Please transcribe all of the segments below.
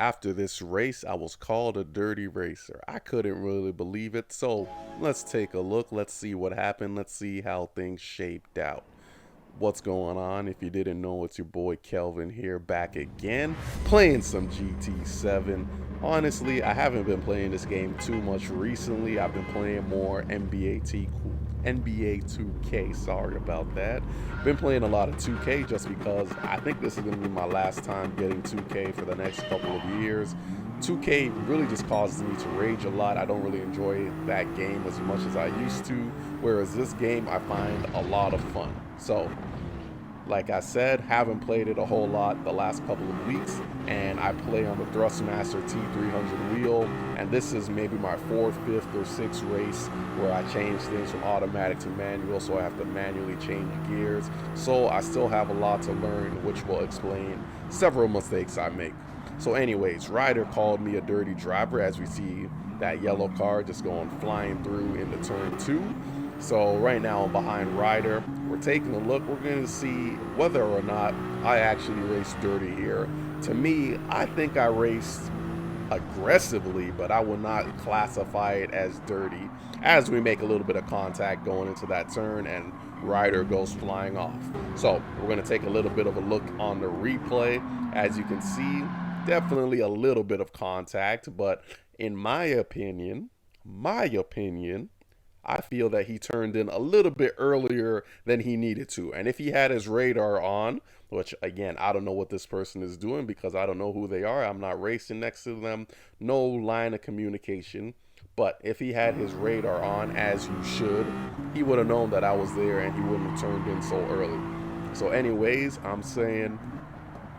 After this race, I was called a dirty racer. I couldn't really believe it, so let's take a look. Let's see what happened. Let's see how things shaped out. What's going on? If you didn't know, it's your boy Kelvin here, back again, playing some GT7. Honestly, I haven't been playing this game too much recently. I've been playing more NBA 2K, sorry about that. Been playing a lot of 2K just because I think this is going to be my last time getting 2K for the next couple of years. 2K really just causes me to rage a lot. I don't really enjoy that game as much as I used to, whereas this game I find a lot of fun. So, like I said, haven't played it a whole lot the last couple of weeks, and I play on the Thrustmaster T300 wheel, and this is maybe my 4th, 5th, or 6th race where I change things from automatic to manual, so I have to manually change gears. So I still have a lot to learn, which will explain several mistakes I make. So anyways, Ryder called me a dirty driver, as we see that yellow car just going flying through into turn 2. So right now I'm behind Ryder. We're taking a look. We're going to see whether or not I actually raced dirty here. To me, I think I raced aggressively, but I will not classify it as dirty, as we make a little bit of contact going into that turn and Ryder goes flying off. So we're going to take a little bit of a look on the replay. As you can see, definitely a little bit of contact, but in my opinion, I feel that he turned in a little bit earlier than he needed to. And if he had his radar on, which again, I don't know what this person is doing because I don't know who they are. I'm not racing next to them. No line of communication. But if he had his radar on, as you should, he would have known that I was there and he wouldn't have turned in so early. So anyways, I'm saying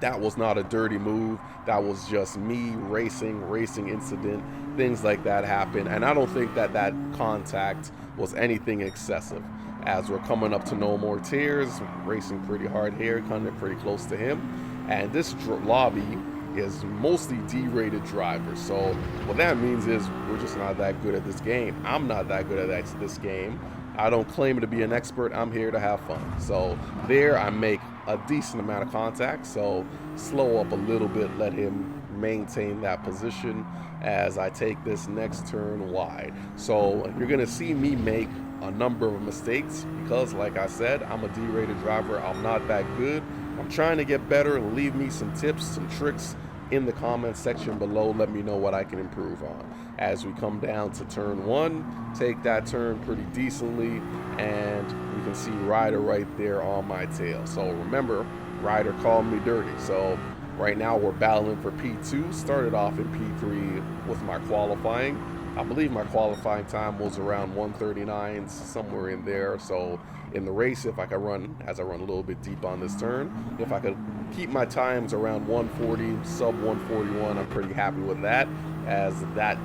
that was not a dirty move. That was just me racing incident. Things like that happen. And I don't think that that contact was anything excessive. As we're coming up to no more tears, racing pretty hard here, coming pretty close to him. And this lobby is mostly D-rated drivers. So what that means is we're just not that good at this game. I'm not that good at this game. I don't claim to be an expert. I'm here to have fun. So there I make a decent amount of contact. So slow up a little bit, let him maintain that position as I take this next turn wide. So you're gonna see me make a number of mistakes because, like I said, I'm a D-rated driver. I'm not that good. I'm trying to get better. Leave me some tips, some tricks in the comment section below. Let me know what I can improve on. As we come down to turn 1, take that turn pretty decently, and you can see Ryder right there on my tail. So remember, Ryder called me dirty. So right now we're battling for P2. Started off in P3 with my qualifying. I believe my qualifying time was around 1:39, somewhere in there. So in the race, if I could run, as I run a little bit deep on this turn, if I could keep my times around 140, sub 141, I'm pretty happy with that. As that,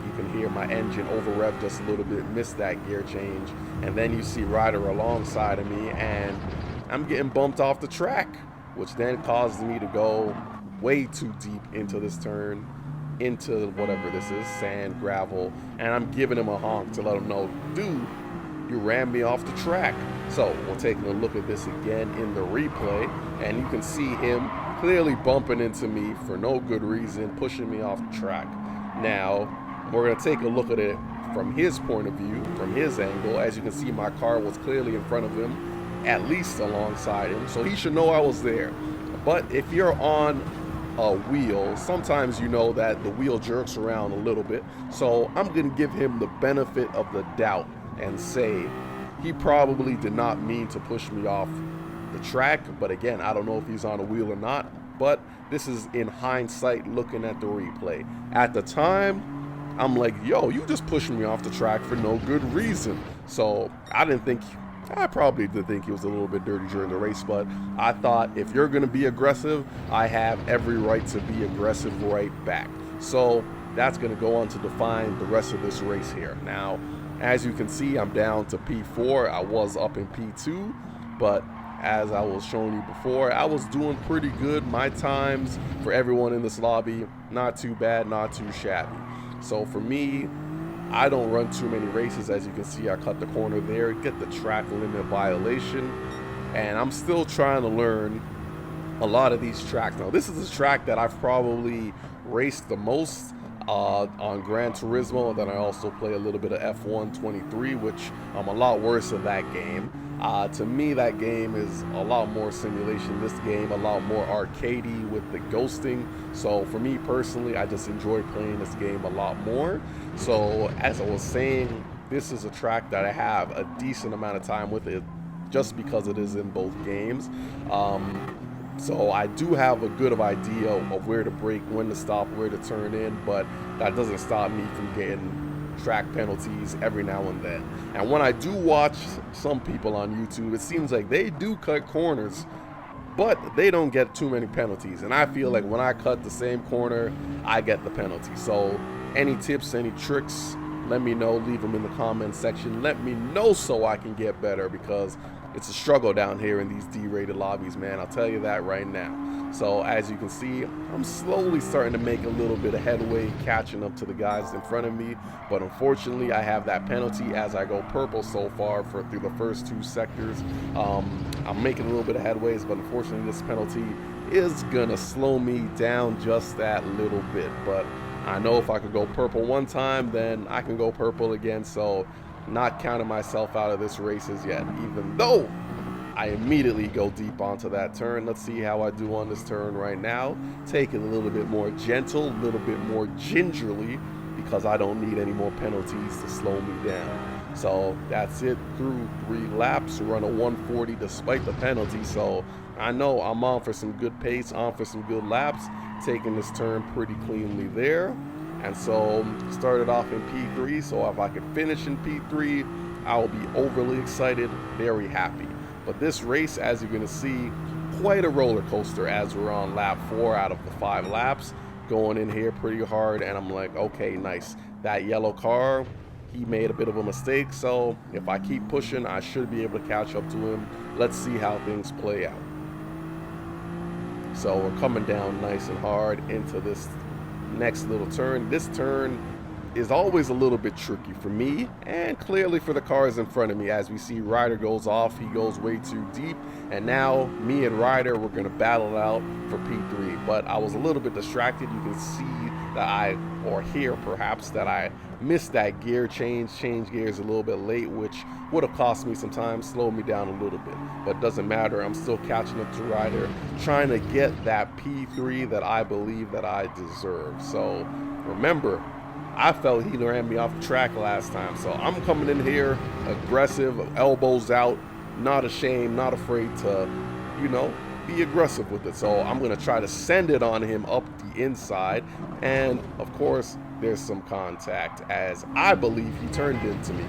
you can hear my engine over rev just a little bit, missed that gear change. And then you see Ryder alongside of me, and I'm getting bumped off the track, which then caused me to go way too deep into this turn, into whatever this is, sand, gravel, and I'm giving him a honk to let him know, dude, you ran me off the track. So we're taking a look at this again in the replay, and you can see him clearly bumping into me for no good reason, pushing me off the track. Now we're going to take a look at it from his point of view, from his angle. As you can see, my car was clearly in front of him, at least alongside him, so he should know I was there. But if you're on a wheel, sometimes you know that the wheel jerks around a little bit. So I'm going to give him the benefit of the doubt and say he probably did not mean to push me off the track. But again, I don't know if he's on a wheel or not, but this is in hindsight looking at the replay. At the time, I'm like, yo, you just pushed me off the track for no good reason. So I probably did think he was a little bit dirty during the race, but I thought if you're going to be aggressive, I have every right to be aggressive right back. So that's going to go on to define the rest of this race here. Now, as you can see, I'm down to P4. I was up in P2, but as I was showing you before, I was doing pretty good. My times for everyone in this lobby, not too bad, not too shabby. So for me, I don't run too many races. As you can see, I cut the corner there, get the track limit violation, and I'm still trying to learn a lot of these tracks. Now, this is a track that I've probably raced the most on Gran Turismo. And then I also play a little bit of F1 23, which I'm a lot worse at that game. To me, that game is a lot more simulation. This game a lot more arcadey with the ghosting. So for me personally, I just enjoy playing this game a lot more. So as I was saying, this is a track that I have a decent amount of time with it, just because it is in both games. So I do have a good idea of where to brake, when to stop, where to turn in, but that doesn't stop me from getting track penalties every now and then. And when I do watch some people on YouTube, it seems like they do cut corners, but they don't get too many penalties. And I feel like when I cut the same corner, I get the penalty. So any tips, any tricks, let me know. Leave them in the comment section. Let me know so I can get better, because it's a struggle down here in these D-rated lobbies, man. I'll tell you that right now. So as you can see, I'm slowly starting to make a little bit of headway, catching up to the guys in front of me. But unfortunately, I have that penalty as I go purple so far through the first two sectors. I'm making a little bit of headways, but unfortunately, this penalty is gonna slow me down just that little bit. But I know if I could go purple one time, then I can go purple again. So not counting myself out of this race as yet, even though I immediately go deep onto that turn. Let's see how I do on this turn right now. Take it a little bit more gentle, a little bit more gingerly, because I don't need any more penalties to slow me down. So that's it through 3 laps, run a 140 despite the penalty. So I know I'm on for some good pace, on for some good laps, taking this turn pretty cleanly there. And so started off in P3, so if I could finish in P3, I'll be overly excited, very happy. But this race, as you're gonna see, quite a roller coaster as we're on lap 4 out of the 5 laps. Going in here pretty hard, and I'm like, okay, nice. That yellow car, he made a bit of a mistake, so if I keep pushing, I should be able to catch up to him. Let's see how things play out. So we're coming down nice and hard into this next little turn. This turn is always a little bit tricky for me, and clearly for the cars in front of me. As we see, Ryder goes off, he goes way too deep, and now me and Ryder, we're gonna battle it out for P3. But I was a little bit distracted. You can see that or hear perhaps, that I missed that gear change gears a little bit late, which would have cost me some time, slowed me down a little bit. But doesn't matter, I'm still catching up to Ryder, trying to get that P3 that I believe that I deserve. So remember, I felt he ran me off the track last time, so I'm coming in here aggressive, elbows out, not ashamed, not afraid to, you know, be aggressive with it. So I'm gonna try to send it on him up the inside, and of course there's some contact, as I believe he turned into me.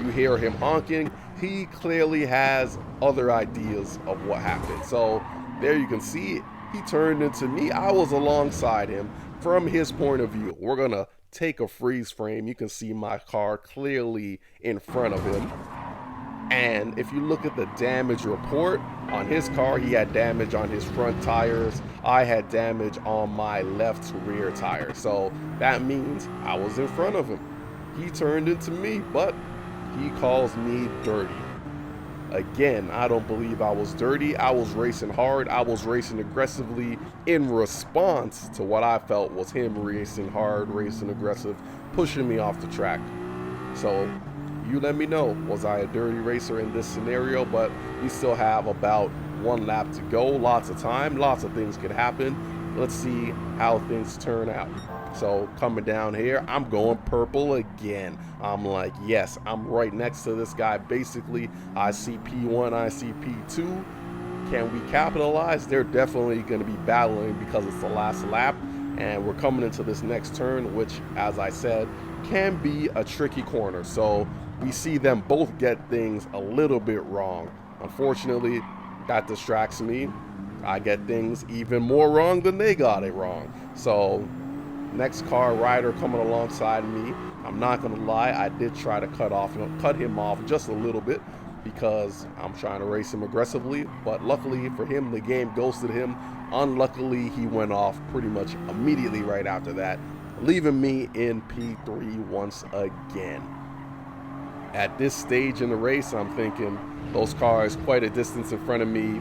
You hear him honking. He clearly has other ideas of what happened. So there you can see it. He turned into me. I was alongside him. From his point of view, we're gonna take a freeze frame. You can see my car clearly in front of him. And if you look at the damage report on his car, he had damage on his front tires. I had damage on my left rear tire. So that means I was in front of him. He turned into me, but he calls me dirty. Again, I don't believe I was dirty. I was racing hard. I was racing aggressively in response to what I felt was him racing hard, racing aggressive, pushing me off the track. So you let me know, was I a dirty racer in this scenario? But we still have about 1 lap to go. Lots of time, lots of things could happen. Let's see how things turn out. So coming down here, I'm going purple again. I'm like, yes, I'm right next to this guy. Basically, I see P1, I see P2. Can we capitalize? They're definitely going to be battling because it's the last lap. And we're coming into this next turn, which, as I said, can be a tricky corner. So we see them both get things a little bit wrong. Unfortunately, that distracts me. I get things even more wrong than they got it wrong. So next car, Ryder coming alongside me. I'm not gonna lie, I did try to cut him off just a little bit, because I'm trying to race him aggressively. But luckily for him, the game ghosted him. Unluckily, he went off pretty much immediately right after that, leaving me in P3 once again. At this stage in the race, I'm thinking those cars quite a distance in front of me.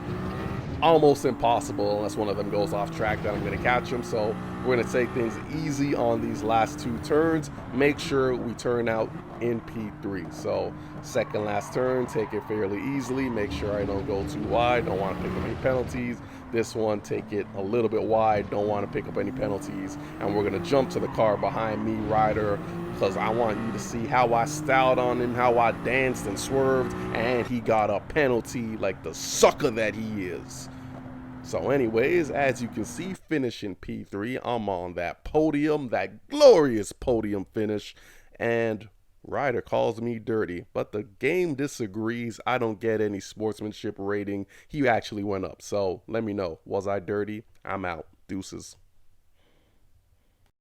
almost impossible unless one of them goes off track that I'm going to catch them. So we're going to take things easy on these last 2 turns. Make sure we turn out in P3. So second last turn, take it fairly easily. Make sure I don't go too wide. Don't want to pick up any penalties. This one, take it a little bit wide. Don't want to pick up any penalties. And we're going to jump to the car behind me, Ryder, because I want you to see how I styled on him, how I danced and swerved, and he got a penalty like the sucker that he is. So anyways, as you can see, finishing P3, I'm on that podium, that glorious podium finish, and Ryder calls me dirty, but the game disagrees. I don't get any sportsmanship rating. He actually went up, so let me know. Was I dirty? I'm out. Deuces.